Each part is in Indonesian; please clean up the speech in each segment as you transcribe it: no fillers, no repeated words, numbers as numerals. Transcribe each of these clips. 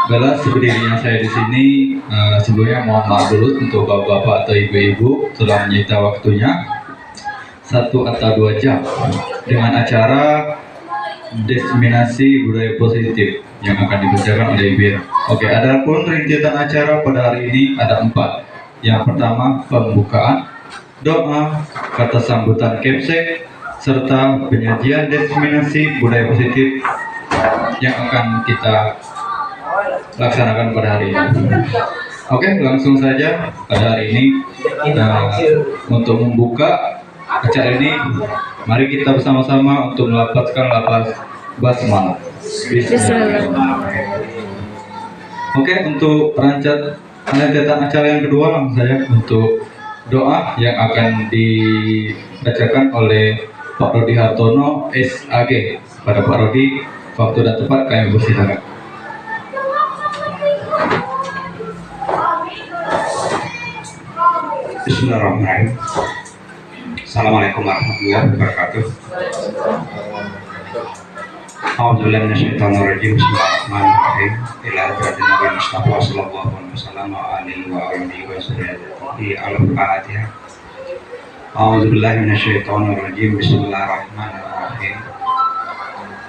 Baiklah, berdirinya saya di sini, sebelumnya mohon maaf dulu untuk bapak-bapak atau ibu-ibu telah menyita waktunya 1 atau 2 jam dengan acara diseminasi budaya positif yang akan dibacakan oleh Ibu. Oke, adapun rintisan acara pada hari ini ada 4. Yang pertama, pembukaan, doa, kata sambutan Kepsek, serta penyajian diseminasi budaya positif yang akan kita laksanakan pada hari ini. Oke, langsung saja pada hari ini untuk membuka acara ini, mari kita bersama-sama untuk melafazkan lafaz basmalah. Oke, untuk rentetan acara yang kedua langsung saja untuk doa yang akan dibacakan oleh Pak Rodi Hartono SAG. Pada Pak Rodi, waktu dan tempat kami persilakan. Bismillahirrahmanirrahim. Assalamualaikum warahmatullahi wabarakatuh. A'udzubillahi minasyaitonirrajim. Bismillahirrahmanirrahim. Ila hadratin Nabi Mustafa sallallahu alaihi wasallam wa alihi wa alihi wa sahbihi al-Fatihah. A'udzubillahi minasyaitonirrajim. Bismillahirrahmanirrahim.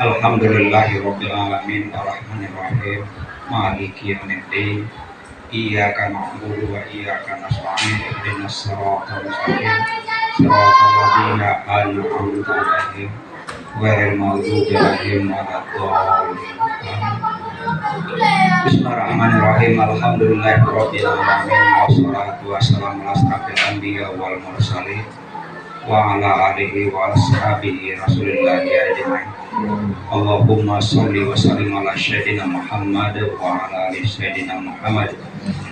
Alhamdulillahirabbil alamin arrahmanir rahim maliki yaumiddin. Iyyaka na'budu wa iyyaka nasta'in ihdinas siratal mustaqim siratal ladzina an'amta 'alaihim ghairil maghdubi 'alaihim waladdallin. Bismillahirrahmanirrahim. Alhamdulillahirabbil alamin wassalatu wassalamu ala asyrafil anbiya wal mursalin wa ala alihi wa ashabihi rasulillahi ajmain. Allahumma sholli wa sallim ala sayyidina Muhammad wa ala ali sayyidina Muhammad.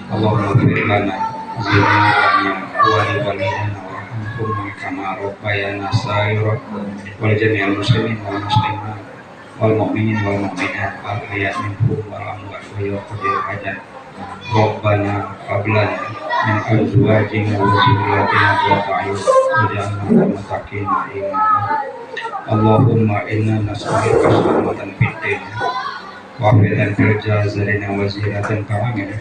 Allahumma ighfir lana dzunubana wa li walidina warhamhum kama rabbayana shaghira wal jami'il muslimin wal muslimat wal mu'minin wal mu'minat al ahya' minhum wal amwat wa ya qadir hajat. Rabbana hab lana min azwajina wa dhurriyyatina qurrata a'yun waj'alna lil muttaqina imama. Allahumma inna nas'aluka salamatan fid din wa afiatan fil jazarina wa zinatan fil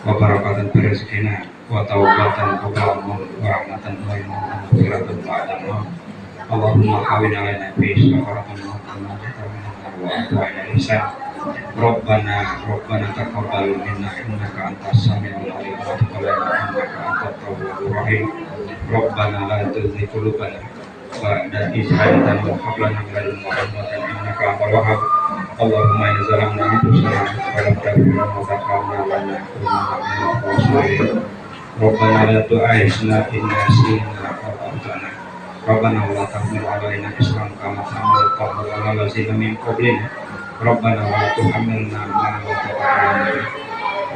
wa barakatan fil rizqina wa taubatan qabla maut wa rahmatan wa maghfiratan ba'da maut. Allahumma hawwin 'alaina fi safaratan wa a'tina ihsan. Rabbana taqabbal minna innaka antas samiul 'alim wa tub 'alaina innaka antat tawwabur rahim. Rabbana la tuzigh qulubana ba'da idh hadaytana wa hab lana min ladunka rahmatan innaka antal wahhab. Allahumma inna zalamna anfusana wa lam taghfir lana wa tarhamna lanakunanna minal khasirin. Rabbana la tu'akhidhna in nasina aw akhtana. Rabbana wa la tahmil 'alaina isran kama hamaltahu 'alal ladzina min qablina. Rabbana wa la tuhammilna ma la taqata lana bihi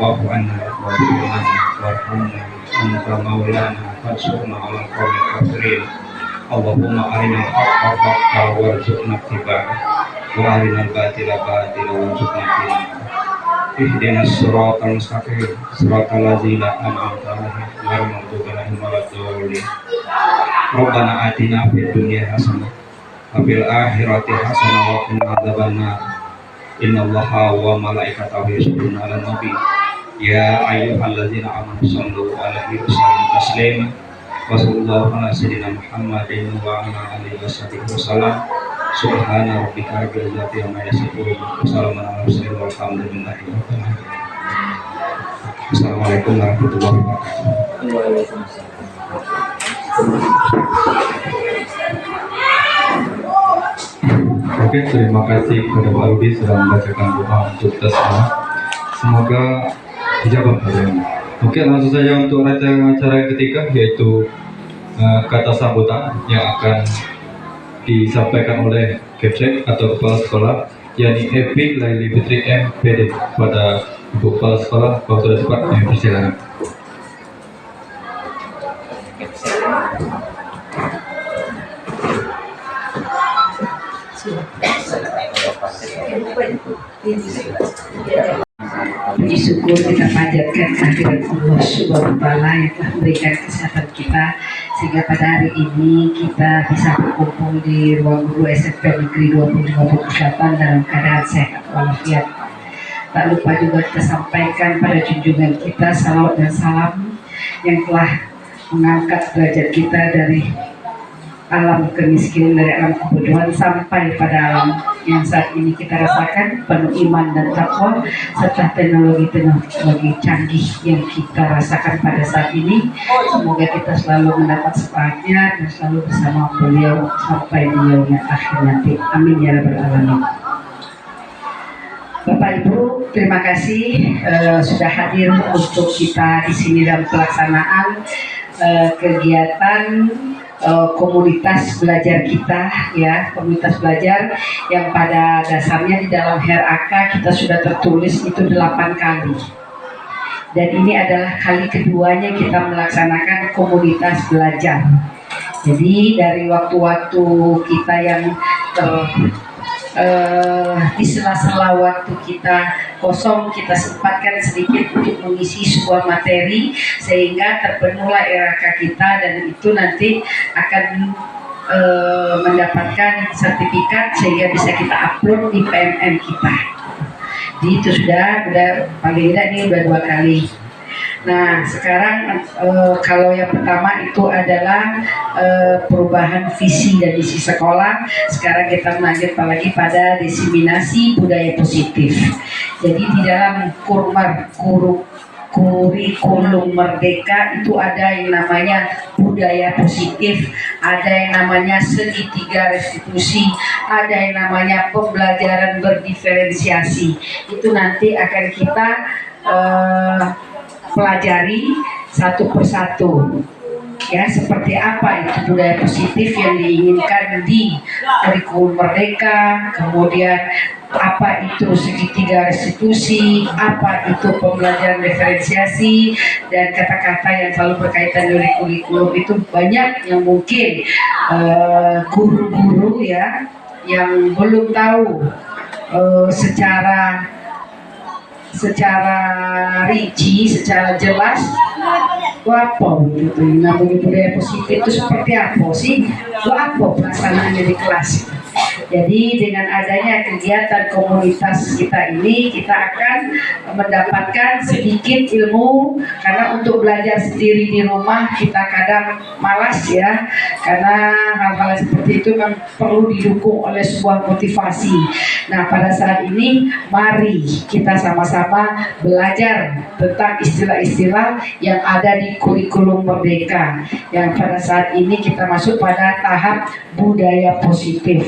wa'fu 'anna waghfir lana warhamna anta maulana fansurna 'alal qawmil kafirin. Allahumma arinal haqqa haqqan warzuqna ittiba'ahu wa arinal batila batilan warzuqna ijtinabah. Ihdinas siratal mustaqim siratal ladzina an'amta 'alaihim ghairil maghdubi 'alaihim waladdallin. Rabbana atina fid dunya hasanah wa fil akhirati hasanah wa qina adzabannar. Innallaha wa malaikatahu yusholluna 'alan nabi ya ayyuhalladzina amanu shallu 'alaihi wa sallimu taslima. Wassallallahu ala sayyidina Muhammadin wa ala alihi washabihi wasallam. Subhana rabbika rabbil izzati amma yasifun wa salamun ala mursalin walhamdulillahi rabbil alamin. Assalamualaikum warahmatullahi wabarakatuh. Oke, terima kasih kepada Pak Rudi sudah membacakan doa untuk kita semua. Semoga dijawab hari ini. Oke, langsung saja untuk acara yang ketiga, yaitu kata sambutan yang akan disampaikan oleh Kepsek atau Kepala Sekolah, yakni Epi Laili Fitri MPD. Pada Ibu Kepala Sekolah, waktu dan tempat yang persilakan. Puji syukur kita panjatkan kehadirat Allah Subhanahu wa Ta'ala yang telah memberikan kesehatan kita sehingga pada hari ini kita bisa berkumpul di ruang guru SMP Negeri 25 Pusatan dalam keadaan sehat walafiat. Tak lupa juga kita sampaikan pada junjungan kita salawat dan salam yang telah mengangkat derajat kita dari alam kemiskinan, dari alam kebodohan sampai pada alam yang saat ini kita rasakan penuh iman dan takwa, serta teknologi canggih yang kita rasakan pada saat ini. Semoga kita selalu mendapat semangatnya dan selalu bersama beliau sampai beliaunya akhir nanti. Amin ya rabbal alamin. Bapak Ibu, terima kasih sudah hadir untuk kita di sini dalam pelaksanaan kegiatan komunitas belajar kita, ya, komunitas belajar yang pada dasarnya di dalam HRAK kita sudah tertulis itu 8 kali, dan ini adalah kali keduanya kita melaksanakan komunitas belajar. Jadi dari waktu-waktu kita yang di sela-sela waktu kita kosong, kita sempatkan sedikit untuk mengisi sebuah materi sehingga terpenuhlah RAK kita, dan itu nanti akan mendapatkan sertifikat sehingga bisa kita upload di PMM kita. Jadi itu sudah paling tidak ini udah 2 kali. Nah sekarang kalau yang pertama itu adalah perubahan visi dan misi sekolah. Sekarang kita melanjut lagi pada diseminasi budaya positif. Jadi di dalam kurikulum Merdeka itu ada yang namanya budaya positif, ada yang namanya segitiga restitusi, ada yang namanya pembelajaran berdiferensiasi. Itu nanti akan kita pelajari satu persatu, ya, seperti apa itu budaya positif yang diinginkan di kurikulum Merdeka, kemudian apa itu segitiga restitusi, apa itu pembelajaran diferensiasi, dan kata-kata yang selalu berkaitan dengan kurikulum itu banyak yang mungkin guru-guru ya yang belum tahu secara rinci, secara jelas apa gitu. Namanya budaya positif itu seperti apa sih? Apa pelaksanaannya di kelas? Jadi dengan adanya kegiatan komunitas kita ini, kita akan mendapatkan sedikit ilmu, karena untuk belajar sendiri di rumah kita kadang malas ya, karena hal-hal seperti itu kan perlu didukung oleh sebuah motivasi. Nah pada saat ini mari kita sama-sama belajar tentang istilah-istilah yang ada di kurikulum Merdeka, yang pada saat ini kita masuk pada tahap budaya positif.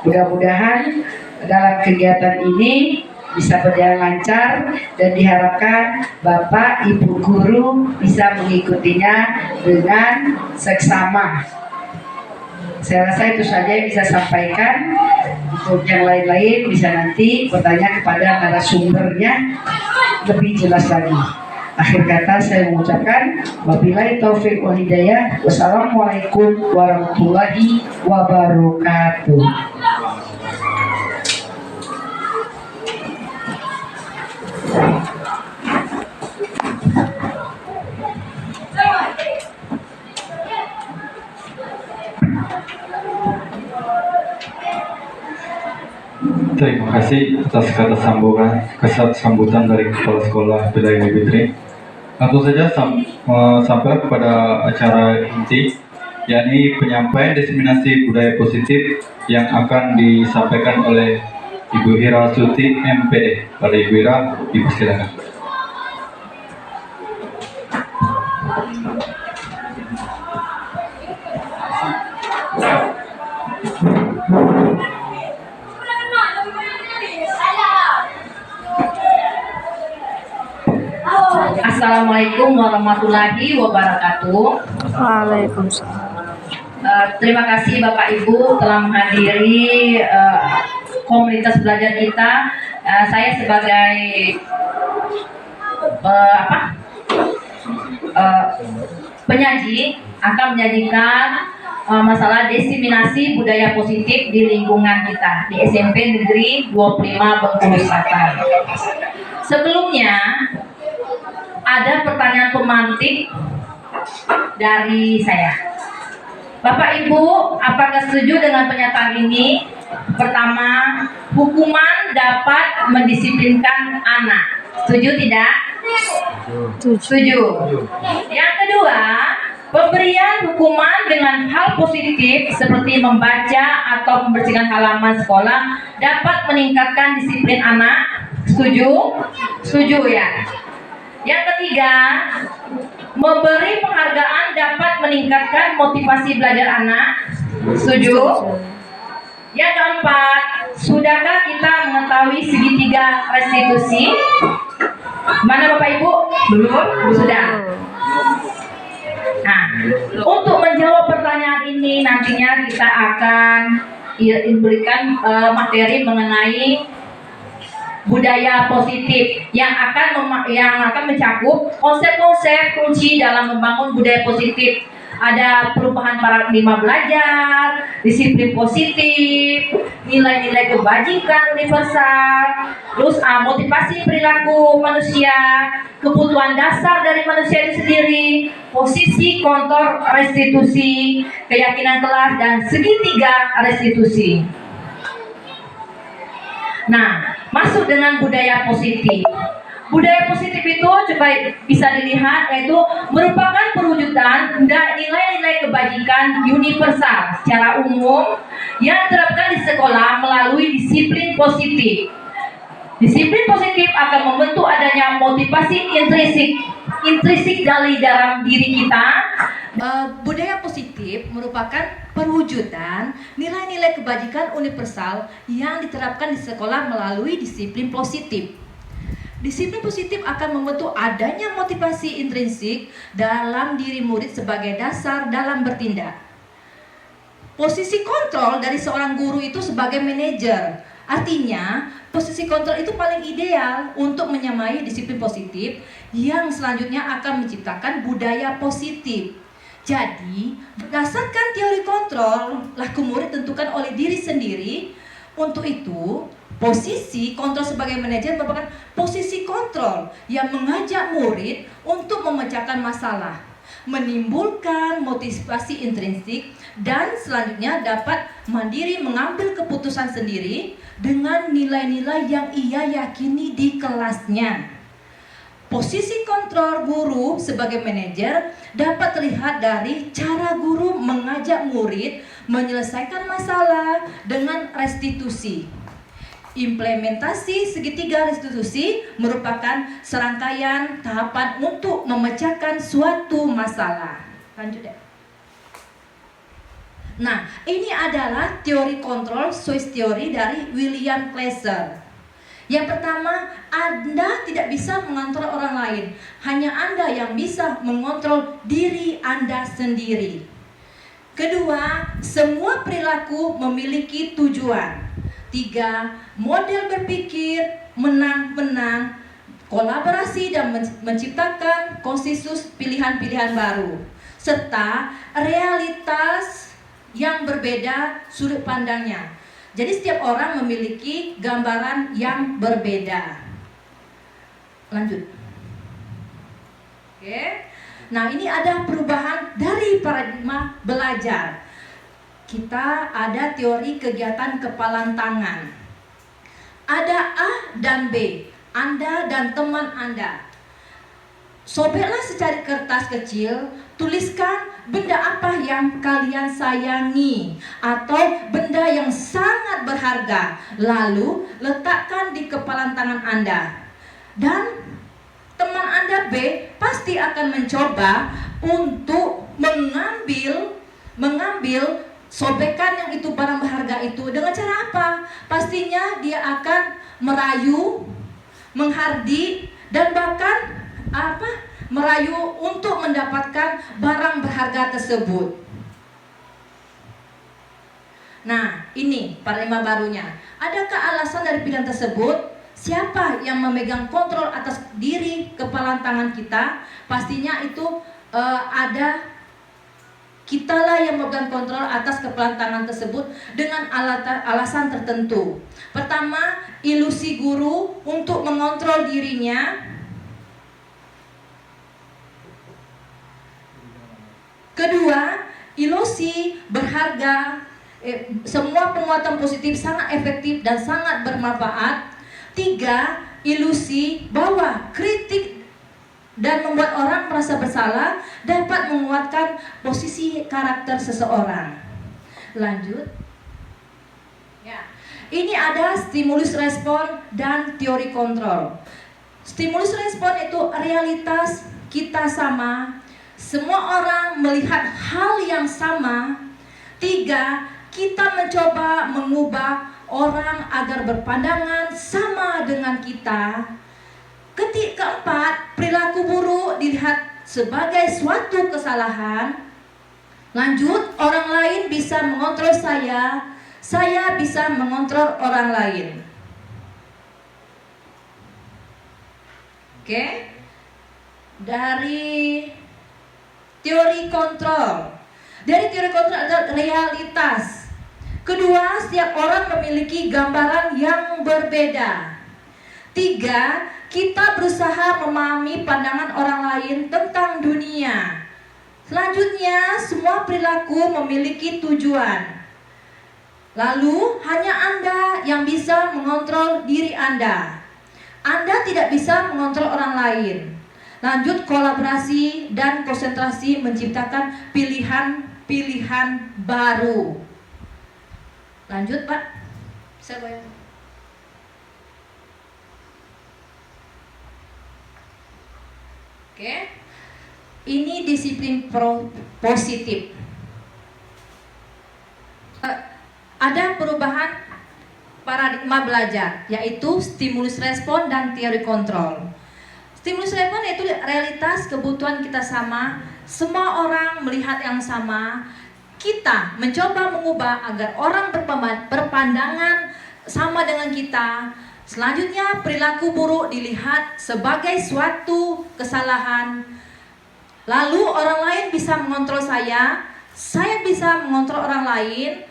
Mudah-mudahan dalam kegiatan ini bisa berjalan lancar dan diharapkan Bapak Ibu guru bisa mengikutinya dengan seksama. Saya rasa itu saja yang bisa sampaikan. Untuk yang lain-lain bisa nanti bertanya kepada narasumbernya lebih jelas lagi. Akhir kata saya mengucapkan wabillahi taufiq wal hidayah. Wassalamualaikum warahmatullahi wabarakatuh. Terima kasih atas kata sambutan dari Kepala Sekolah Wilayah Fitri. Langsung saja sampai kepada acara inti, yakni penyampaian diseminasi budaya positif yang akan disampaikan oleh Ibu Hira Suti MPD. Pada Ibu Hira, dipersilakan. Assalamualaikum warahmatullahi wabarakatuh. Waalaikumsalam. Terima kasih Bapak Ibu telah menghadiri komunitas belajar kita. Saya sebagai penyaji akan menyajikan masalah diseminasi budaya positif di lingkungan kita di SMP Negeri 25 Bengkulu Selatan. Sebelumnya ada pertanyaan pemantik dari saya. Bapak Ibu, apakah setuju dengan pernyataan ini? Pertama, hukuman dapat mendisiplinkan anak. Setuju tidak? Setuju. Yang kedua, pemberian hukuman dengan hal positif seperti membaca atau membersihkan halaman sekolah dapat meningkatkan disiplin anak. Setuju? Setuju ya. Yang ketiga, memberi penghargaan dapat meningkatkan motivasi belajar anak. Setuju? Yang keempat, sudahkah kita mengetahui segitiga restitusi? Mana Bapak Ibu? Belum? Sudah. Nah, untuk menjawab pertanyaan ini nantinya kita akan berikan materi mengenai budaya positif yang akan mencakup konsep-konsep kunci dalam membangun budaya positif. Ada perubahan paradigma belajar, disiplin positif, nilai-nilai kebajikan universal, terus motivasi perilaku manusia, kebutuhan dasar dari manusia itu sendiri, posisi kontrol restitusi, keyakinan kelas, dan segitiga restitusi. Nah, masuk dengan budaya positif. Budaya positif itu coba bisa dilihat yaitu merupakan perwujudan nilai-nilai kebajikan universal secara umum yang diterapkan di sekolah melalui disiplin positif. Disiplin positif akan membentuk adanya motivasi intrinsik dari dalam diri kita. Budaya positif merupakan perwujudan nilai-nilai kebajikan universal yang diterapkan di sekolah melalui disiplin positif. Disiplin positif akan membentuk adanya motivasi intrinsik dalam diri murid sebagai dasar dalam bertindak. Posisi kontrol dari seorang guru itu sebagai manajer. Artinya, posisi kontrol itu paling ideal untuk menyamai disiplin positif yang selanjutnya akan menciptakan budaya positif. Jadi, berdasarkan teori kontrol, laku murid tentukan oleh diri sendiri. Untuk itu, posisi kontrol sebagai manajer merupakan posisi kontrol yang mengajak murid untuk memecahkan masalah, menimbulkan motivasi intrinsik, dan selanjutnya dapat mandiri mengambil keputusan sendiri dengan nilai-nilai yang ia yakini di kelasnya. Posisi kontrol guru sebagai manajer dapat terlihat dari cara guru mengajak murid menyelesaikan masalah dengan restitusi. Implementasi segitiga restitusi merupakan serangkaian tahapan untuk memecahkan suatu masalah. Lanjut ya. Nah, ini adalah teori kontrol Swiss theory dari William Glasser. Yang pertama, Anda tidak bisa mengontrol orang lain. Hanya Anda yang bisa mengontrol diri Anda sendiri. Kedua, semua perilaku memiliki tujuan. 3. Model berpikir menang-menang, kolaborasi dan menciptakan konsensus pilihan-pilihan baru, serta realitas yang berbeda sudut pandangnya. Jadi setiap orang memiliki gambaran yang berbeda. Lanjut. Oke. Nah, ini ada perubahan dari paradigma belajar. Kita ada teori kegiatan kepalan tangan. Ada A dan B, Anda dan teman Anda. Sobeklah secari kertas kecil, tuliskan benda apa yang kalian sayangi atau benda yang sangat berharga, lalu letakkan di kepalan tangan Anda. Dan teman Anda B pasti akan mencoba untuk mengambil sobekan yang itu barang berharga itu dengan cara apa? Pastinya dia akan merayu, menghardik, dan bahkan merayu untuk mendapatkan barang berharga tersebut. Nah, ini paradigma barunya. Adakah alasan dari pilihan tersebut? Siapa yang memegang kontrol atas diri kepalan tangan kita? Pastinya itu ada kitalah yang memegang kontrol atas kepalan tangan tersebut dengan alasan tertentu. Pertama, ilusi guru untuk mengontrol dirinya. Kedua, ilusi berharga Semua penguatan positif sangat efektif dan sangat bermanfaat. 3, ilusi bahwa kritik dan membuat orang merasa bersalah dapat menguatkan posisi karakter seseorang. Lanjut. Ya. Ini ada stimulus respon dan teori kontrol. Stimulus respon itu realitas kita sama, semua orang melihat hal yang sama. 3, kita mencoba mengubah orang agar berpandangan sama dengan kita. Keempat, perilaku buruk dilihat sebagai suatu kesalahan. Lanjut, orang lain bisa mengontrol saya bisa mengontrol orang lain. Oke. Dari teori kontrol. Dari teori kontrol adalah realitas. Kedua, setiap orang memiliki gambaran yang berbeda. 3, kita berusaha memahami pandangan orang lain tentang dunia. Selanjutnya, semua perilaku memiliki tujuan. Lalu, hanya Anda yang bisa mengontrol diri Anda. Anda tidak bisa mengontrol orang lain. Lanjut, kolaborasi dan konsentrasi menciptakan pilihan-pilihan baru. Lanjut, Pak. Bisa goyang. Oke. Ini disiplin positif. Ada perubahan paradigma belajar, yaitu stimulus respon dan teori kontrol. Stimulus respon yaitu realitas kebutuhan kita sama, semua orang melihat yang sama. Kita mencoba mengubah agar orang berpandangan sama dengan kita. Selanjutnya, perilaku buruk dilihat sebagai suatu kesalahan. Lalu orang lain bisa mengontrol saya bisa mengontrol orang lain.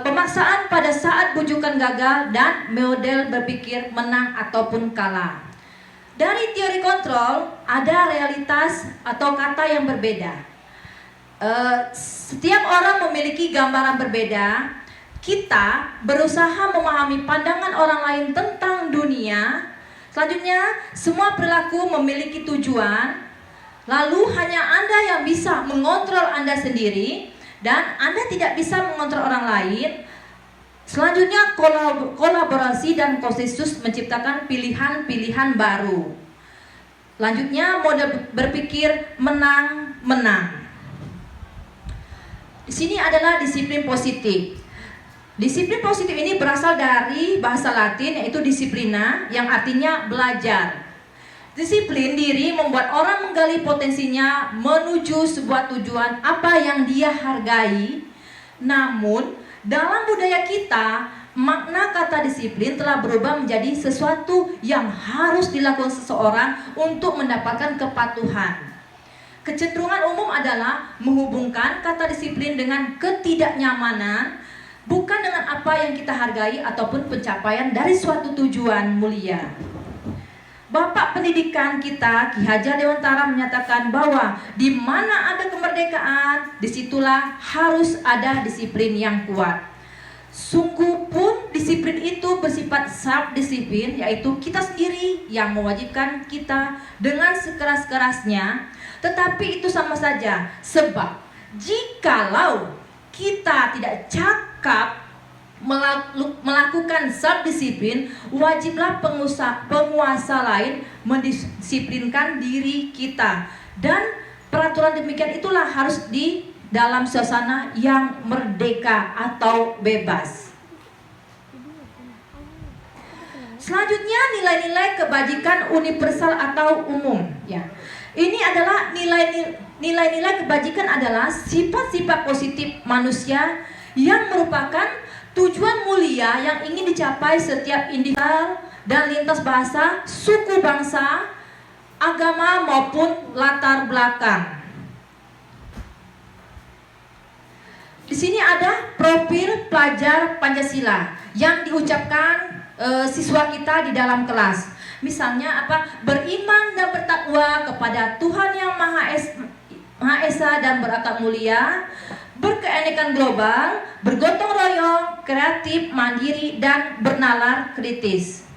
Pemaksaan pada saat bujukan gagal dan model berpikir menang ataupun kalah. Dari teori kontrol ada realitas atau kata yang berbeda. Setiap orang memiliki gambaran berbeda. Kita berusaha memahami pandangan orang lain tentang dunia. Selanjutnya, semua perilaku memiliki tujuan. Lalu hanya Anda yang bisa mengontrol Anda sendiri dan Anda tidak bisa mengontrol orang lain. Selanjutnya, kolaborasi dan konsensus menciptakan pilihan-pilihan baru. Lanjutnya, model berpikir menang-menang. Di sini adalah disiplin positif. Disiplin positif ini berasal dari bahasa Latin yaitu disiplina yang artinya belajar. Disiplin diri membuat orang menggali potensinya menuju sebuah tujuan apa yang dia hargai. Namun, dalam budaya kita, makna kata disiplin telah berubah menjadi sesuatu yang harus dilakukan seseorang untuk mendapatkan kepatuhan. Kecenderungan umum adalah menghubungkan kata disiplin dengan ketidaknyamanan, bukan dengan apa yang kita hargai ataupun pencapaian dari suatu tujuan mulia. Bapak pendidikan kita, Ki Hajar Dewantara, menyatakan bahwa di mana ada kemerdekaan, disitulah harus ada disiplin yang kuat. Sungguh pun disiplin itu bersifat self-disiplin, yaitu kita sendiri yang mewajibkan kita dengan sekeras-kerasnya. Tetapi itu sama saja, sebab jikalau kita tidak cakap melakukan self-disiplin, wajiblah penguasa lain mendisiplinkan diri kita. Dan peraturan demikian itulah harus di dalam suasana yang merdeka atau bebas. Selanjutnya, nilai-nilai kebajikan universal atau umum. Ya, ini adalah nilai-nilai kebajikan adalah sifat-sifat positif manusia yang merupakan tujuan mulia yang ingin dicapai setiap individu dan lintas bahasa, suku bangsa, agama maupun latar belakang. Di sini ada profil pelajar Pancasila yang diucapkan siswa kita di dalam kelas. Misalnya apa? Beriman dan bertakwa kepada Tuhan yang Maha Esa dan berakhlak mulia, berkeanekan global, bergotong royong, kreatif, mandiri, dan bernalar kritis.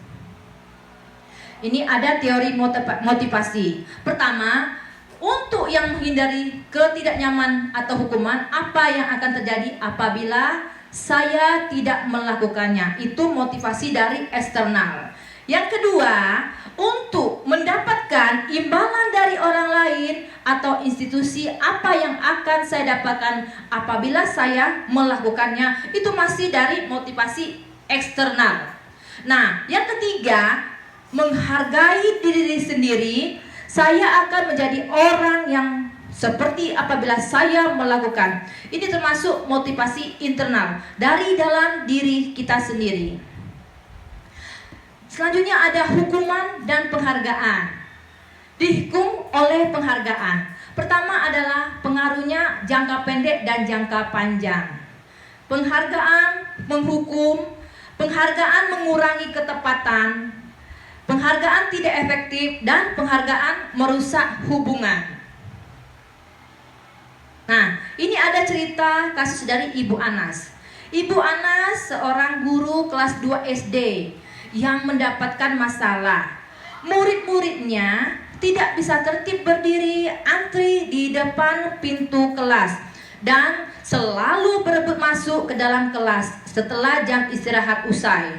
Ini ada teori motivasi. Pertama, untuk yang menghindari ketidaknyaman atau hukuman, apa yang akan terjadi apabila saya tidak melakukannya? Itu motivasi dari eksternal. Yang kedua, untuk mendapatkan imbalan dari orang lain atau institusi, apa yang akan saya dapatkan apabila saya melakukannya? Itu masih dari motivasi eksternal. Nah, yang ketiga, menghargai diri sendiri. Saya akan menjadi orang yang seperti apabila saya melakukan. Ini termasuk motivasi internal dari dalam diri kita sendiri. Selanjutnya ada hukuman dan penghargaan. Dihukum oleh penghargaan. Pertama adalah pengaruhnya jangka pendek dan jangka panjang. Penghargaan menghukum, penghargaan mengurangi ketepatan, penghargaan tidak efektif, dan penghargaan merusak hubungan. Nah, ini ada cerita kasus dari Ibu Anas. Ibu Anas seorang guru kelas 2 SD yang mendapatkan masalah. Murid-muridnya tidak bisa tertib berdiri antri di depan pintu kelas dan selalu berebut masuk ke dalam kelas setelah jam istirahat usai.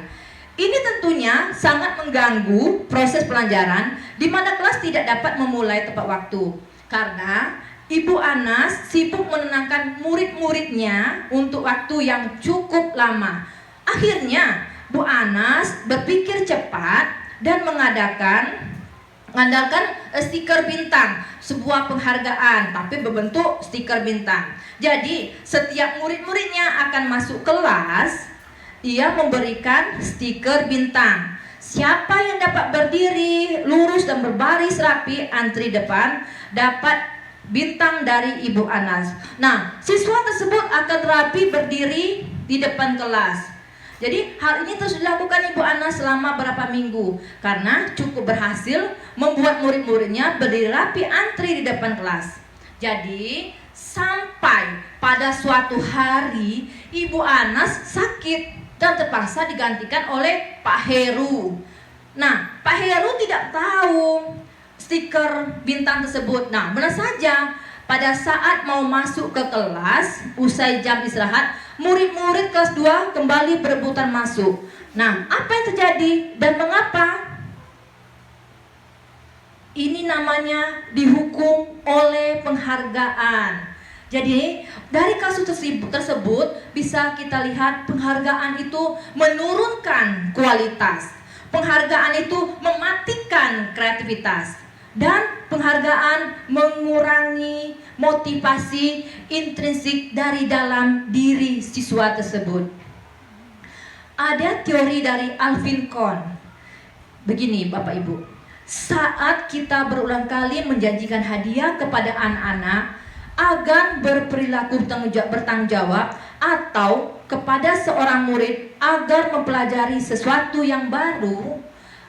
Ini tentunya sangat mengganggu proses pelajaran di mana kelas tidak dapat memulai tepat waktu. Karena Ibu Anas sibuk menenangkan murid-muridnya untuk waktu yang cukup lama. Akhirnya Bu Anas berpikir cepat dan mengandalkan stiker bintang, sebuah penghargaan tapi berbentuk stiker bintang. Jadi setiap murid-muridnya akan masuk kelas, ia memberikan stiker bintang. Siapa yang dapat berdiri lurus dan berbaris rapi antri depan dapat bintang dari Ibu Anas. Nah, siswa tersebut akan rapi berdiri di depan kelas. Jadi hal ini terus dilakukan Ibu Anas selama berapa minggu karena cukup berhasil membuat murid-muridnya berdiri rapi antri di depan kelas. Jadi sampai pada suatu hari Ibu Anas sakit dan terpaksa digantikan oleh Pak Heru. Nah, Pak Heru tidak tahu stiker bintang tersebut. Nah, benar saja pada saat mau masuk ke kelas usai jam istirahat, murid-murid kelas 2 kembali berebutan masuk. Nah, apa yang terjadi dan mengapa? Ini namanya dihukum oleh penghargaan. Jadi dari kasus tersebut bisa kita lihat penghargaan itu menurunkan kualitas. Penghargaan itu mematikan kreativitas. Dan penghargaan mengurangi motivasi intrinsik dari dalam diri siswa tersebut. Ada teori dari Alvin Kohn. Begini Bapak Ibu, saat kita berulang kali menjanjikan hadiah kepada anak-anak agar berperilaku bertanggung jawab atau kepada seorang murid agar mempelajari sesuatu yang baru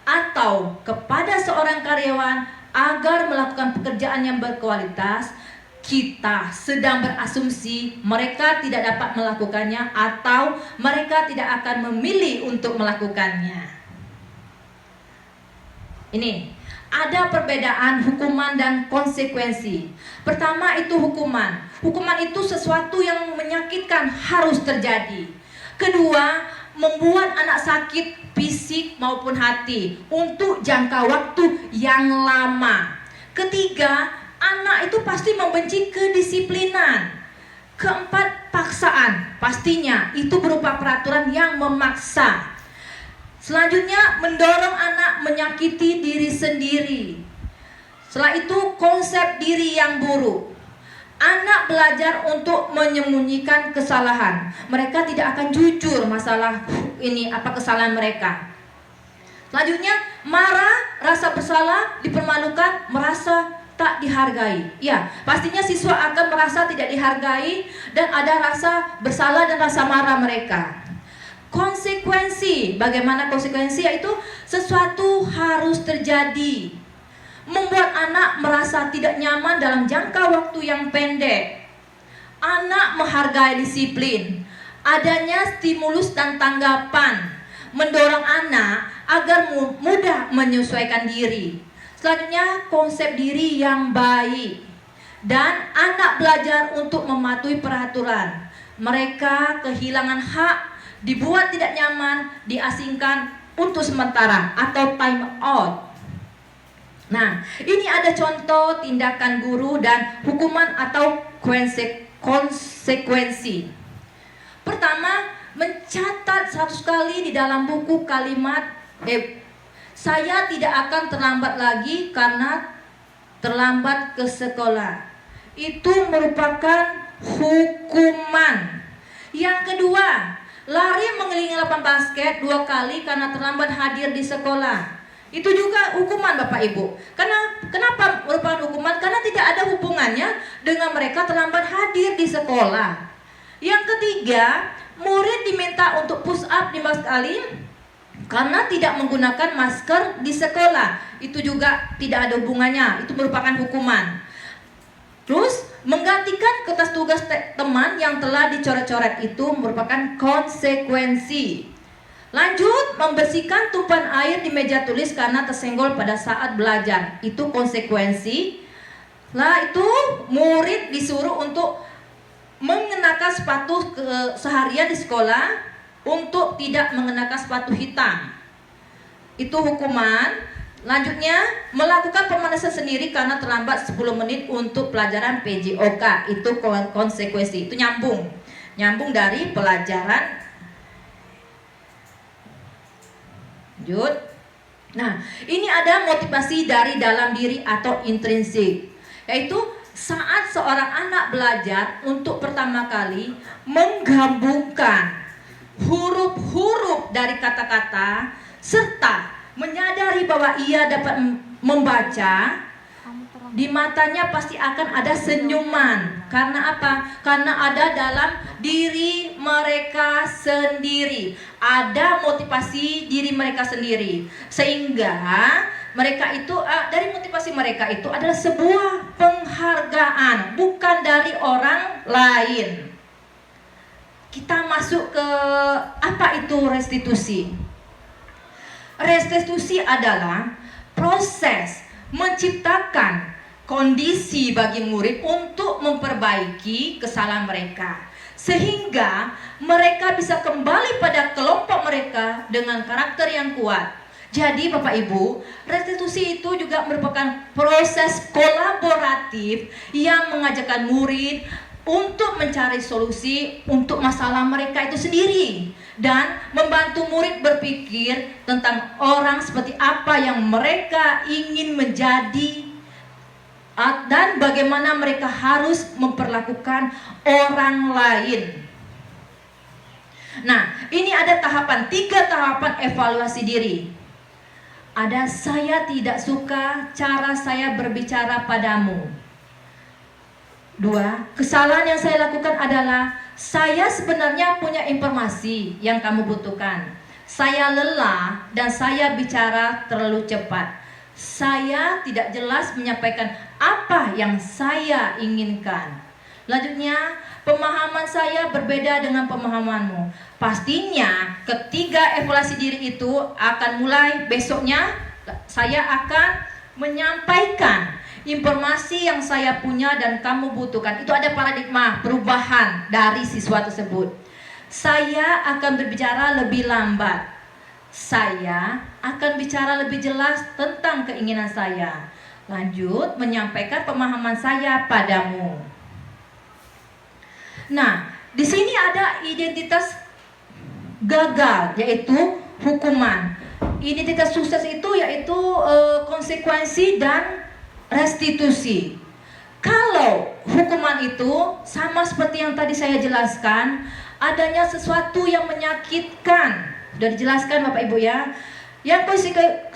atau kepada seorang karyawan agar melakukan pekerjaan yang berkualitas, kita sedang berasumsi mereka tidak dapat melakukannya atau mereka tidak akan memilih untuk melakukannya. Ini ada perbedaan hukuman dan konsekuensi. Pertama itu hukuman. Hukuman itu sesuatu yang menyakitkan harus terjadi. Kedua, membuat anak sakit fisik maupun hati untuk jangka waktu yang lama. Ketiga, anak itu pasti membenci kedisiplinan. Keempat, paksaan. Pastinya itu berupa peraturan yang memaksa. Selanjutnya, mendorong anak menyakiti diri sendiri. Setelah itu, konsep diri yang buruk. Anak belajar untuk menyembunyikan kesalahan. Mereka tidak akan jujur masalah ini apa kesalahan mereka. Selanjutnya, marah, rasa bersalah, dipermalukan, merasa tak dihargai. Ya, pastinya siswa akan merasa tidak dihargai dan ada rasa bersalah dan rasa marah mereka. Konsekuensi, bagaimana konsekuensi? Yaitu sesuatu harus terjadi. Membuat anak merasa tidak nyaman dalam jangka waktu yang pendek. anak menghargai disiplin, adanya stimulus dan tanggapan, mendorong anak agar mudah menyesuaikan diri. Selanjutnya, konsep diri yang baik, dan anak belajar untuk mematuhi peraturan. Mereka kehilangan hak, dibuat tidak nyaman, diasingkan untuk sementara atau time out. Nah, ini ada contoh tindakan guru dan hukuman atau konsekuensi. Pertama, mencatat 100 kali di dalam buku kalimat saya tidak akan terlambat lagi karena terlambat ke sekolah. Itu merupakan hukuman. Yang kedua, lari mengelilingi lapangan basket 2 kali karena terlambat hadir di sekolah. Itu juga hukuman Bapak Ibu. Kenapa merupakan hukuman? Karena tidak ada hubungannya dengan mereka terlambat hadir di sekolah. Yang ketiga, murid diminta untuk push up 5 kali karena tidak menggunakan masker di sekolah. Itu juga tidak ada hubungannya. Itu merupakan hukuman. Terus, menggantikan kertas tugas teman yang telah dicoret-coret itu merupakan konsekuensi. Lanjut, membersihkan tumpahan air di meja tulis karena tersenggol pada saat belajar. Itu konsekuensi. Lah itu murid disuruh untuk mengenakan sepatu seharian di sekolah untuk tidak mengenakan sepatu hitam. Itu hukuman. Lanjutnya, melakukan pemanasan sendiri karena terlambat 10 menit untuk pelajaran PJOK. Itu konsekuensi. Itu nyambung dari pelajaran. Lanjut. Nah, ini ada motivasi dari dalam diri atau intrinsik, yaitu saat seorang anak belajar untuk pertama kali menggabungkan huruf-huruf dari kata-kata serta menyadari bahwa ia dapat membaca, di matanya pasti akan ada senyuman. Karena apa? Karena ada dalam diri mereka sendiri, ada motivasi diri mereka sendiri, sehingga mereka itu dari motivasi mereka itu adalah sebuah penghargaan, bukan dari orang lain. Kita masuk ke apa itu restitusi. Restitusi adalah proses menciptakan kondisi bagi murid untuk memperbaiki kesalahan mereka, sehingga mereka bisa kembali pada kelompok mereka dengan karakter yang kuat. Jadi Bapak Ibu, restitusi itu juga merupakan proses kolaboratif yang mengajarkan murid untuk mencari solusi untuk masalah mereka itu sendiri, dan membantu murid berpikir tentang orang seperti apa yang mereka ingin menjadi dan bagaimana mereka harus memperlakukan orang lain. Nah, ini ada 3 tahapan evaluasi diri. Ada saya tidak suka cara saya berbicara padamu. 2, kesalahan yang saya lakukan adalah saya sebenarnya punya informasi yang kamu butuhkan. Saya lelah dan saya bicara terlalu cepat. Saya tidak jelas menyampaikan apa yang saya inginkan. Lanjutnya, pemahaman saya berbeda dengan pemahamanmu. Pastinya ketiga evaluasi diri itu akan mulai besoknya. Saya akan menyampaikan informasi yang saya punya dan kamu butuhkan. Itu ada paradigma perubahan dari siswa tersebut. Saya akan berbicara lebih lambat. Saya akan bicara lebih jelas tentang keinginan saya. Lanjut, menyampaikan pemahaman saya padamu. Nah, di sini ada identitas gagal, yaitu hukuman. Identitas sukses itu yaitu konsekuensi dan restitusi. Kalau hukuman itu sama seperti yang tadi saya jelaskan, adanya sesuatu yang menyakitkan. Sudah dijelaskan Bapak Ibu ya. Yang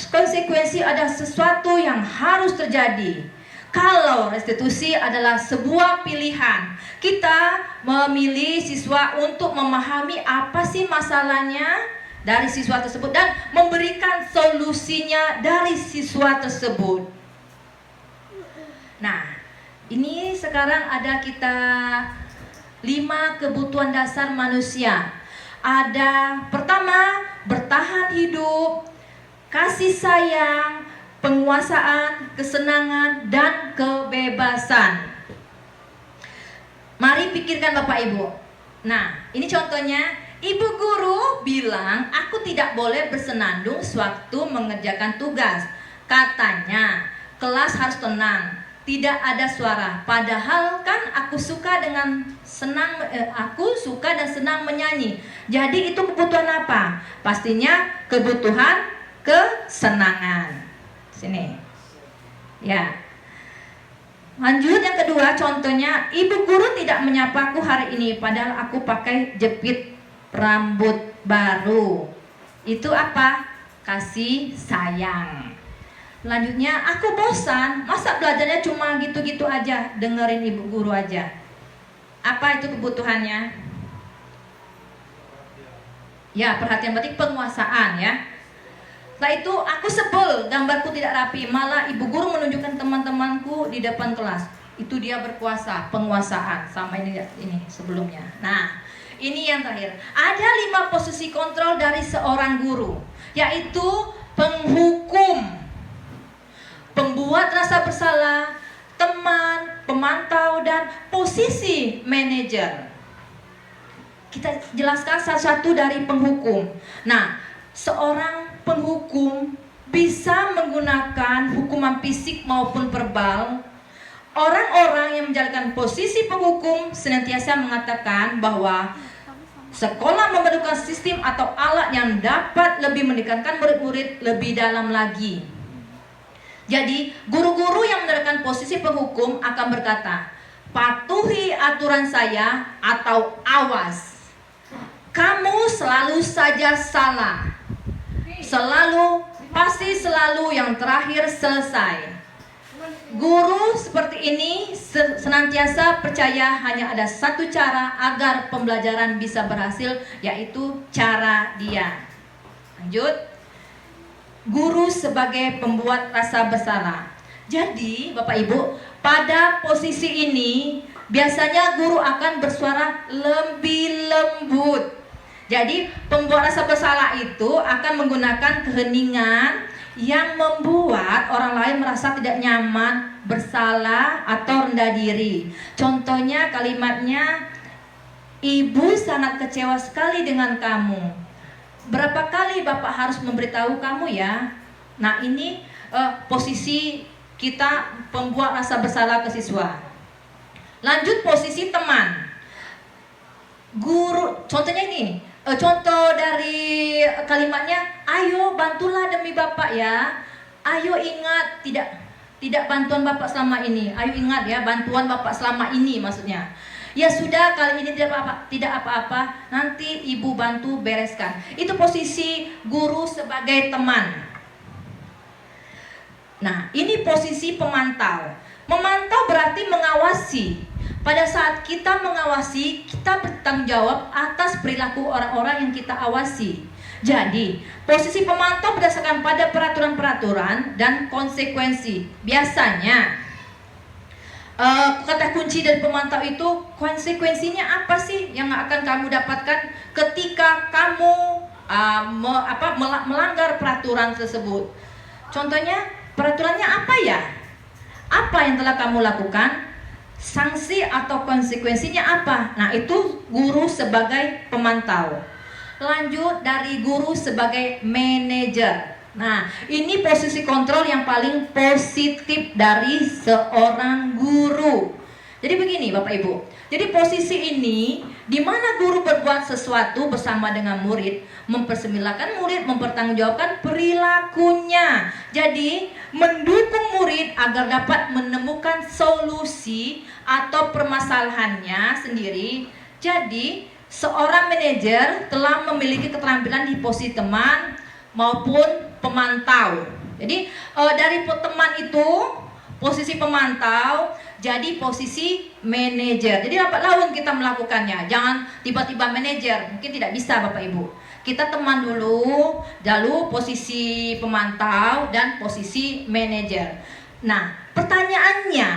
konsekuensi adalah sesuatu yang harus terjadi. Kalau restitusi adalah sebuah pilihan, kita memilih siswa untuk memahami apa sih masalahnya dari siswa tersebut dan memberikan solusinya dari siswa tersebut. Nah, ini sekarang ada kita 5 kebutuhan dasar manusia. Ada pertama, bertahan hidup, kasih sayang, penguasaan, kesenangan, dan kebebasan. Mari pikirkan Bapak Ibu. Nah, ini contohnya, ibu guru bilang aku tidak boleh bersenandung sewaktu mengerjakan tugas. Katanya, kelas harus tenang, tidak ada suara. Padahal kan aku suka dan senang menyanyi. Jadi itu kebutuhan apa? Pastinya kebutuhan kesenangan. Sini. Ya. Lanjut yang kedua, contohnya ibu guru tidak menyapaku hari ini padahal aku pakai jepit rambut baru. Itu apa? Kasih sayang. Lanjutnya, aku bosan, masa belajarnya cuma gitu-gitu aja, dengerin ibu guru aja. Apa itu kebutuhannya? Ya, perhatian, berarti penguasaan ya. Setelah itu, aku sebel, gambarku tidak rapi, malah ibu guru menunjukkan teman-temanku di depan kelas. Itu dia berkuasa, penguasaan, sama ini sebelumnya. Nah, ini yang terakhir. Ada 5 posisi kontrol dari seorang guru, yaitu penghukum, pembuat rasa bersalah, teman, pemantau, dan posisi manajer. Kita jelaskan satu-satu dari penghukum. Nah, seorang penghukum bisa menggunakan hukuman fisik maupun verbal. Orang-orang yang menjalankan posisi penghukum senantiasa mengatakan bahwa sekolah memerlukan sistem atau alat yang dapat lebih mendekatkan murid-murid lebih dalam lagi. Jadi, guru-guru yang menerapkan posisi penghukum akan berkata, patuhi aturan saya atau awas. Kamu selalu saja salah. Pasti selalu yang terakhir selesai. Guru seperti ini senantiasa percaya hanya ada satu cara agar pembelajaran bisa berhasil, yaitu cara dia. Lanjut. Guru sebagai pembuat rasa bersalah. Jadi, Bapak Ibu, pada posisi ini biasanya guru akan bersuara lebih lembut. Jadi, pembuat rasa bersalah itu akan menggunakan keheningan yang membuat orang lain merasa tidak nyaman, bersalah, atau rendah diri. Contohnya kalimatnya, ibu sangat kecewa sekali dengan kamu. Berapa kali Bapak harus memberitahu kamu ya? Nah, ini posisi kita pembuat rasa bersalah ke siswa. Lanjut posisi teman. Guru, contohnya ini. Contoh dari kalimatnya, ayo bantulah demi Bapak ya. Ayo ingat tidak bantuan Bapak selama ini. Ayo ingat ya, bantuan Bapak selama ini maksudnya. Ya sudah, kali ini tidak apa-apa, nanti ibu bantu bereskan. Itu posisi guru sebagai teman. Nah, ini posisi pemantau. Memantau berarti mengawasi. Pada saat kita mengawasi, kita bertanggung jawab atas perilaku orang-orang yang kita awasi. Jadi, posisi pemantau berdasarkan pada peraturan-peraturan dan konsekuensi. Biasanya, kata kunci dari pemantau itu, konsekuensinya apa sih yang akan kamu dapatkan ketika kamu melanggar peraturan tersebut? Contohnya, peraturannya apa ya? Apa yang telah kamu lakukan? Sanksi atau konsekuensinya apa? Nah, itu guru sebagai pemantau. Lanjut dari guru sebagai manajer. Nah, ini posisi kontrol yang paling positif dari seorang guru. Jadi begini Bapak Ibu. Jadi posisi ini di mana guru berbuat sesuatu bersama dengan murid, mempersemilahkan murid mempertanggungjawabkan perilakunya. Jadi mendukung murid agar dapat menemukan solusi atau permasalahannya sendiri. Jadi seorang manajer telah memiliki keterampilan di posisi teman maupun pemantau. Jadi dari teman itu posisi pemantau jadi posisi manajer. Jadi lambat laun kita melakukannya. Jangan tiba-tiba manajer, mungkin tidak bisa Bapak Ibu. Kita teman dulu, lalu posisi pemantau dan posisi manajer. Nah, pertanyaannya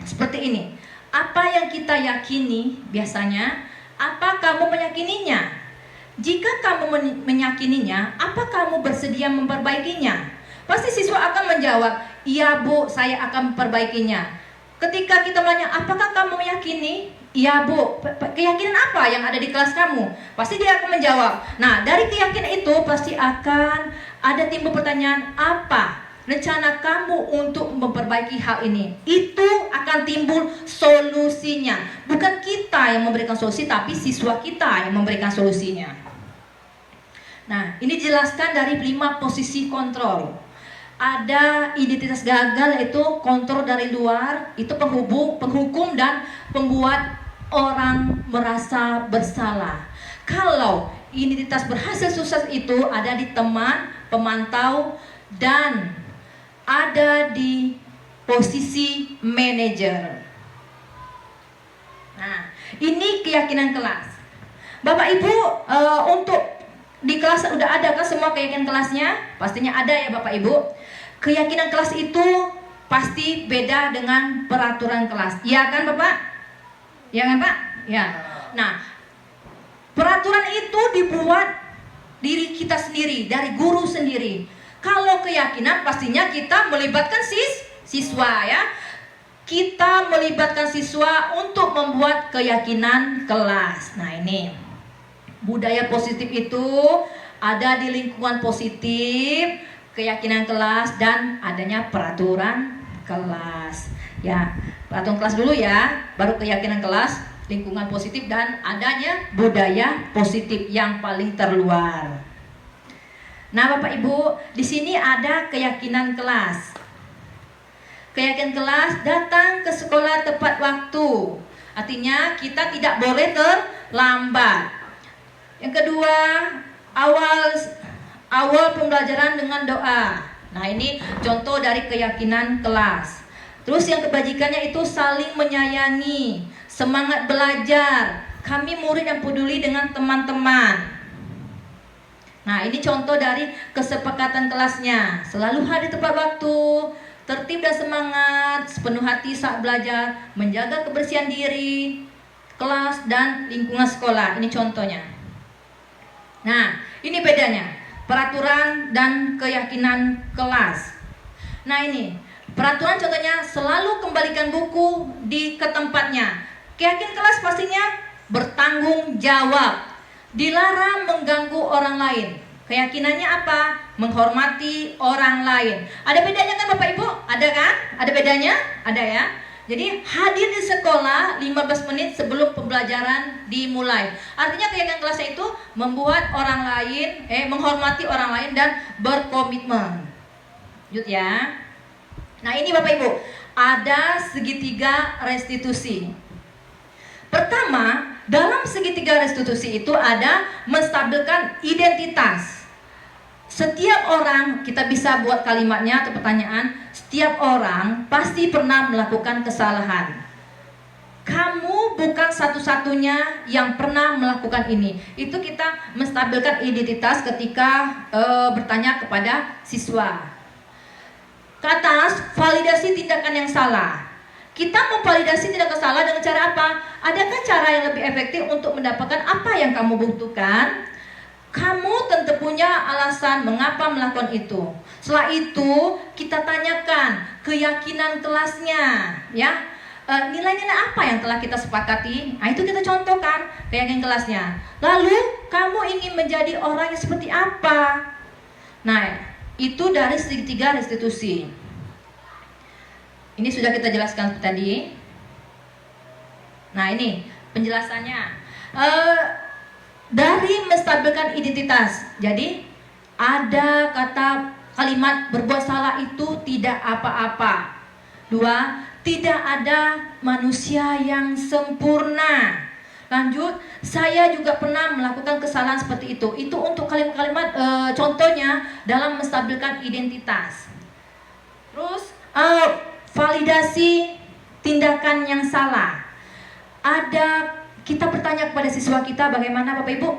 seperti ini. Apa yang kita yakini biasanya, apa kamu meyakininya? Jika kamu meyakininya, apa kamu bersedia memperbaikinya? Pasti siswa akan menjawab, iya Bu, saya akan memperbaikinya. Ketika kita bertanya, apakah kamu meyakini? Iya Bu, keyakinan apa yang ada di kelas kamu? Pasti dia akan menjawab. Nah, dari keyakinan itu pasti akan ada timbul pertanyaan, apa rencana kamu untuk memperbaiki hal ini? Itu akan timbul solusinya. Bukan kita yang memberikan solusi, tapi siswa kita yang memberikan solusinya. Nah, ini jelaskan dari 5 posisi kontrol. Ada identitas gagal, yaitu kontrol dari luar, itu penghukum dan pembuat orang merasa bersalah. Kalau identitas berhasil sukses itu ada di teman, pemantau, dan ada di posisi manajer. Nah, ini keyakinan kelas. Bapak Ibu, untuk di kelas udah ada kan semua keyakinan kelasnya? Pastinya ada ya Bapak Ibu. Keyakinan kelas itu pasti beda dengan peraturan kelas. Iya kan Bapak? Ya kan Pak? Ya. Nah, peraturan itu dibuat diri kita sendiri, dari guru sendiri. Kalau keyakinan pastinya kita melibatkan siswa ya. Kita melibatkan siswa untuk membuat keyakinan kelas. Nah, ini budaya positif itu ada di lingkungan positif, keyakinan kelas, dan adanya peraturan kelas. Ya, peraturan kelas dulu ya, baru keyakinan kelas, lingkungan positif, dan adanya budaya positif yang paling terluar. Nah, Bapak Ibu, di sini ada keyakinan kelas. Keyakinan kelas datang ke sekolah tepat waktu. Artinya kita tidak boleh terlambat. Yang kedua, awal pembelajaran dengan doa. Nah, ini contoh dari keyakinan kelas. Terus yang kebajikannya itu saling menyayangi, semangat belajar. Kami murid yang peduli dengan teman-teman. Nah, ini contoh dari kesepakatan kelasnya. Selalu hadir tepat waktu, tertib dan semangat, sepenuh hati saat belajar, menjaga kebersihan diri, kelas, dan lingkungan sekolah. Ini contohnya. Nah, ini bedanya peraturan dan keyakinan kelas. Nah, ini peraturan contohnya selalu kembalikan buku ke tempatnya. Keyakinan kelas pastinya bertanggung jawab, dilarang mengganggu orang lain. Keyakinannya apa? Menghormati orang lain. Ada bedanya kan Bapak Ibu? Ada kan? Ada bedanya? Ada ya. Jadi hadir di sekolah 15 menit sebelum pembelajaran dimulai. Artinya keyakinan kelasnya itu membuat orang lain, menghormati orang lain dan berkomitmen. Lanjut ya. Nah, ini Bapak Ibu, ada segitiga restitusi. Pertama, dalam segitiga restitusi itu ada menstabilkan identitas. Setiap orang, kita bisa buat kalimatnya atau pertanyaan, setiap orang pasti pernah melakukan kesalahan. Kamu bukan satu-satunya yang pernah melakukan ini. Itu kita menstabilkan identitas ketika bertanya kepada siswa. Kata validasi tindakan yang salah. Kita memvalidasi tindakan salah dengan cara apa? Adakah cara yang lebih efektif untuk mendapatkan apa yang kamu butuhkan? Kamu tentu punya alasan mengapa melakukan itu. Setelah itu kita tanyakan keyakinan kelasnya, ya. Nilai-nilai apa yang telah kita sepakati? Nah, itu kita contohkan keyakinan kelasnya. Lalu kamu ingin menjadi orang yang seperti apa? Nah, itu dari segitiga restitusi. Ini sudah kita jelaskan tadi. Nah, ini penjelasannya. Dari menstabilkan identitas. Jadi ada kalimat berbuat salah itu tidak apa-apa. 2, tidak ada manusia yang sempurna. Lanjut, saya juga pernah melakukan kesalahan seperti itu. Itu untuk kalimat-kalimat contohnya dalam menstabilkan identitas. Terus validasi tindakan yang salah. Kita bertanya kepada siswa kita, bagaimana Bapak Ibu?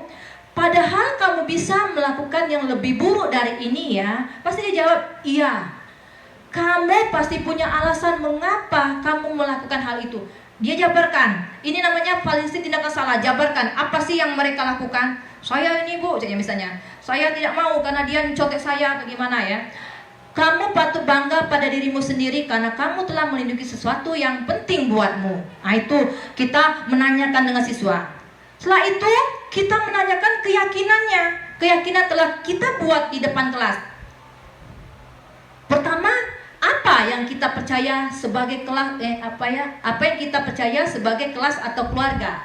Padahal kamu bisa melakukan yang lebih buruk dari ini ya. Pasti dia jawab, iya. Kamu pasti punya alasan mengapa kamu melakukan hal itu. Dia jabarkan. Ini namanya valisir tindakan salah. Jabarkan. Apa sih yang mereka lakukan? Saya ini bu, misalnya, saya tidak mau karena dia mencontek saya atau gimana ya. Kamu patut bangga pada dirimu sendiri karena kamu telah melindungi sesuatu yang penting buatmu. Nah itu kita menanyakan dengan siswa. Setelah itu kita menanyakan keyakinannya. Keyakinan telah kita buat di depan kelas. Pertama, apa yang kita percaya sebagai kelas apa yang kita percaya sebagai kelas atau keluarga?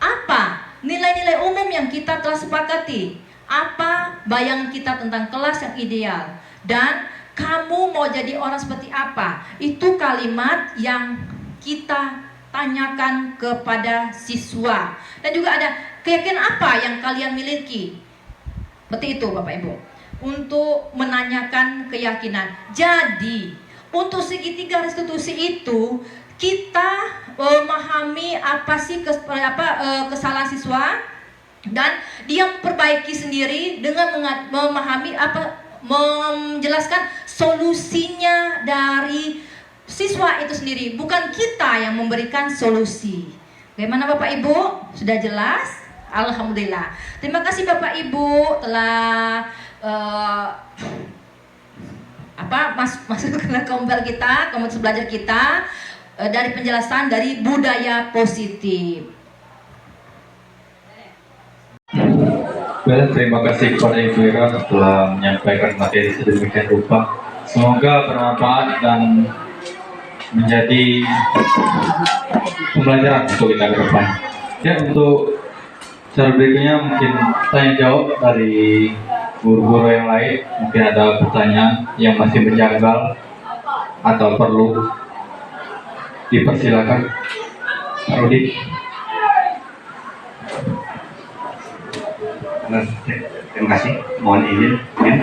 Apa nilai-nilai umum yang kita telah sepakati? Apa bayangan kita tentang kelas yang ideal? Dan kamu mau jadi orang seperti apa? Itu kalimat yang kita tanyakan kepada siswa. Dan juga ada keyakinan apa yang kalian miliki? Seperti itu Bapak Ibu. Untuk menanyakan keyakinan. Jadi untuk segitiga restitusi itu kita memahami apa sih kesalahan siswa dan dia memperbaiki sendiri dengan memahami menjelaskan solusinya dari siswa itu sendiri, bukan kita yang memberikan solusi. Bagaimana Bapak Ibu? Sudah jelas? Alhamdulillah. Terima kasih Bapak Ibu telah masuk ke kompel kita, komunitas belajar kita dari penjelasan dari budaya positif. Baik, terima kasih kepada Ibu Ira telah menyampaikan materi sedemikian rupa. Semoga bermanfaat dan menjadi pembelajaran untuk kita ke depan. Ya, untuk cara berikutnya mungkin tanya jawab dari guru-guru yang lain. Mungkin ada pertanyaan yang masih menjanggal atau perlu dipersilakan. Pak Rudi. Terima kasih. Mohon izin. Ya.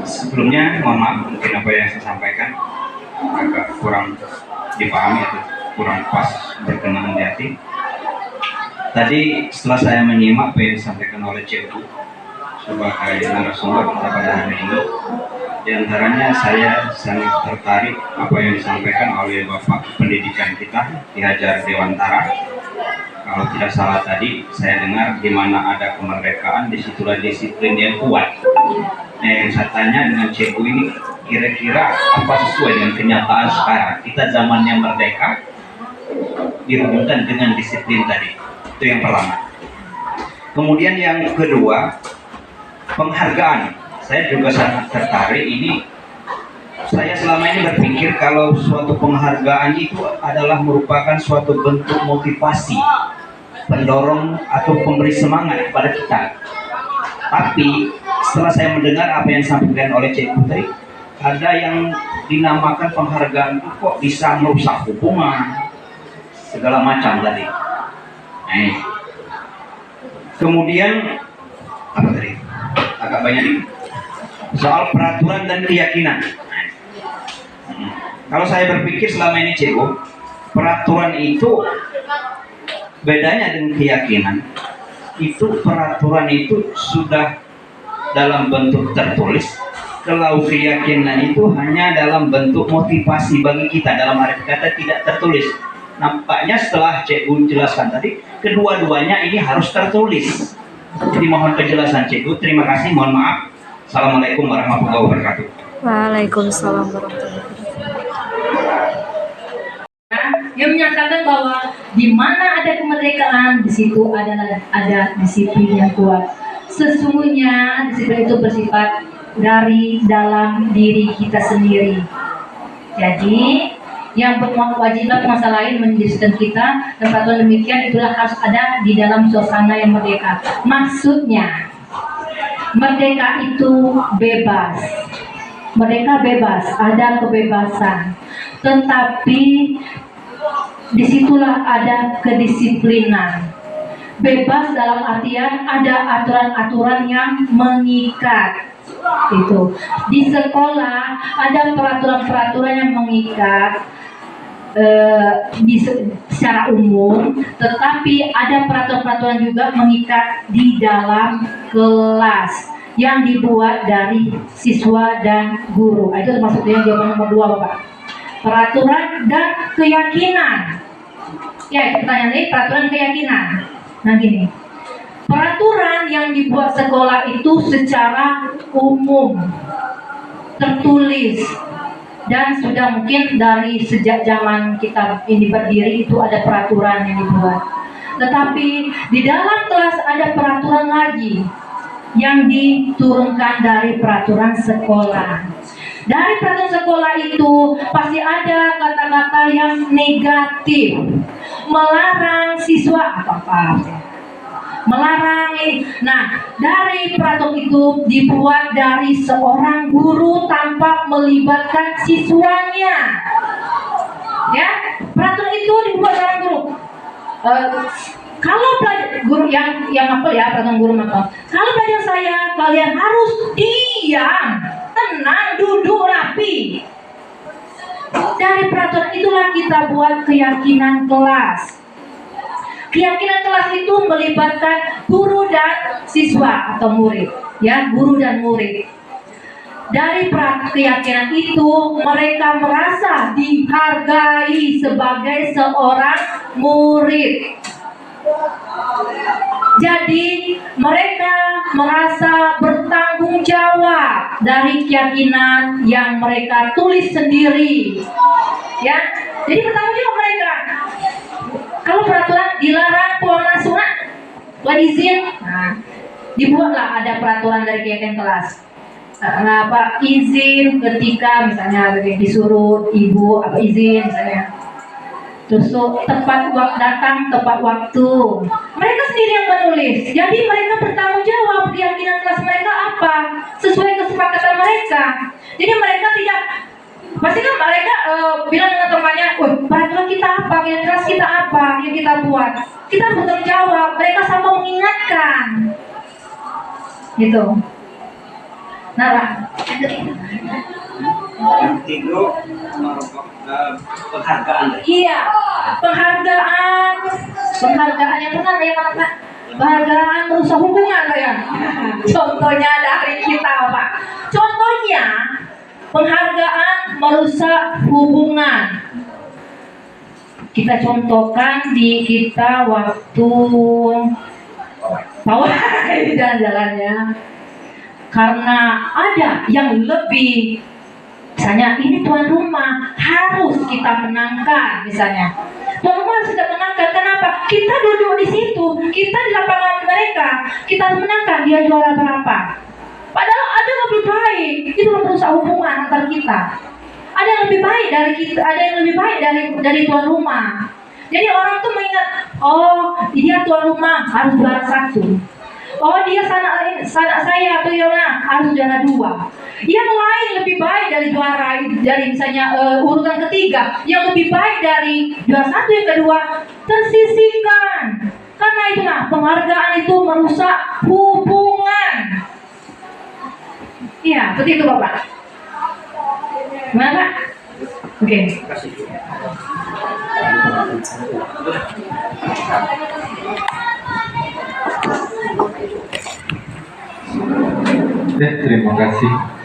Sebelumnya mohon maaf mungkin apa yang saya sampaikan agak kurang dipahami atau kurang pas berkenan di hati. Tadi setelah saya menyimak apa yang disampaikan oleh Cikgu sebagai narasumber kita pada hari ini, di antaranya saya sangat tertarik apa yang disampaikan oleh Bapak Pendidikan kita Ki Hajar Dewantara. Kalau tidak salah tadi saya dengar di mana ada kemerdekaan disitulah disiplin yang kuat. Yang saya tanya dengan Cikgu ini, kira-kira apa sesuai dengan kenyataan sekarang? Kita zamannya merdeka dihubungkan dengan disiplin tadi. Itu yang pertama. Kemudian yang kedua, penghargaan. Saya juga sangat tertarik ini. Saya selama ini berpikir kalau suatu penghargaan itu adalah merupakan suatu bentuk motivasi, pendorong atau pemberi semangat kepada kita. Tapi setelah saya mendengar apa yang disampaikan oleh Cikgu tadi, ada yang dinamakan penghargaan itu kok bisa merusak hubungan, segala macam tadi. Kemudian apa tadi? Agak banyak ini. Soal peraturan dan keyakinan. Kalau saya berpikir selama ini Cikgu, peraturan itu bedanya dengan keyakinan. Itu peraturan itu sudah dalam bentuk tertulis. Kalau keyakinan itu hanya dalam bentuk motivasi bagi kita, dalam arti kata tidak tertulis. Nampaknya setelah Cikgu jelaskan tadi, kedua-duanya ini harus tertulis. Jadi mohon penjelasan Cikgu. Terima kasih, mohon maaf. Assalamualaikum warahmatullahi wabarakatuh. Waalaikumsalam warahmatullahi wabarakatuh. Yang menyatakan bahwa di mana ada kemerdekaan, di situ ada disiplin yang kuat. Sesungguhnya disiplin itu bersifat dari dalam diri kita sendiri. Jadi yang berkewajiban masa lain menjadikan kita dan peraturan demikian itulah harus ada di dalam suasana yang merdeka. Maksudnya merdeka itu bebas. Merdeka bebas, ada kebebasan. Tetapi disitulah ada kedisiplinan. Bebas dalam artian ada aturan-aturan yang mengikat. Itu di sekolah ada peraturan-peraturan yang mengikat. secara umum, tetapi ada peraturan-peraturan juga mengikat di dalam kelas yang dibuat dari siswa dan guru. Itu maksudnya jawaban nomor 2, Bapak. Peraturan dan keyakinan. Ya, pertanyaan ini peraturan keyakinan. Nah gini, peraturan yang dibuat sekolah itu secara umum, tertulis, dan sudah mungkin dari sejak zaman kita ini berdiri itu ada peraturan yang dibuat. Tetapi di dalam kelas ada peraturan lagi yang diturunkan dari peraturan sekolah. Dari peraturan sekolah itu pasti ada kata-kata yang negatif, melarang siswa apa-apa. Melarang ini. Nah, dari peraturan itu dibuat dari seorang guru tanpa melibatkan siswanya. Ya, peraturan itu dibuat seorang guru. Kalau guru yang apa ya, peraturan guru apa? Kalau pelajar saya, kalian harus diam, tenang, duduk rapi. Dari peraturan itulah kita buat keyakinan kelas. Keyakinan kelas itu melibatkan guru dan siswa atau murid, ya, guru dan murid. Dari keyakinan itu mereka merasa dihargai sebagai seorang murid. Jadi mereka merasa bertanggung jawab dari keyakinan yang mereka tulis sendiri, ya. Jadi bertanggung jawab mereka. Kalau peraturan dilarang pemasukan, izin, nah, dibuatlah ada peraturan dari keyakinan kelas. Apa izin ketika misalnya disuruh ibu apa izin misalnya. Terus tepat waktu datang tepat waktu. Mereka sendiri yang menulis. Jadi mereka bertanggung jawab keyakinan kelas mereka apa sesuai kesepakatan mereka. Jadi mereka tidak pasti kan mereka bilang dengan temannya, peraturan kita apa, keyakinan kelas kita apa yang kita buat. Kita bertanggung jawab. Mereka sama mengingatkan. Gitu. Nah, yang ketiga penghargaan. iya, penghargaan yang benar ya Pak. Penghargaan merusak hubungan ya. Contohnya dari kita Pak. Contohnya penghargaan merusak hubungan. Kita contohkan di kita waktu pawai jalan-jalannya. Karena ada yang lebih, misalnya ini tuan rumah harus kita menangkan, misalnya tuan rumah harus kita menangkan. Kenapa? Kita duduk di situ, kita di lapangan mereka, kita harus menangkan. Dia juara berapa? Padahal ada yang lebih baik. Itu merusak hubungan antar kita. Ada yang lebih baik dari kita, ada yang lebih baik dari tuan rumah. Jadi orang tuh mengingat, oh dia tuan rumah harus juara 1. Oh dia sanak saya atau Yona harus juara 2. Yang lain lebih baik dari juara dari misalnya urutan ketiga, yang lebih baik dari juara 1 yang kedua tersisihkan. Karena itulah penghargaan itu merusak hubungan. Iya, seperti itu Bapak. Gimana Pak? Oke. Terima kasih.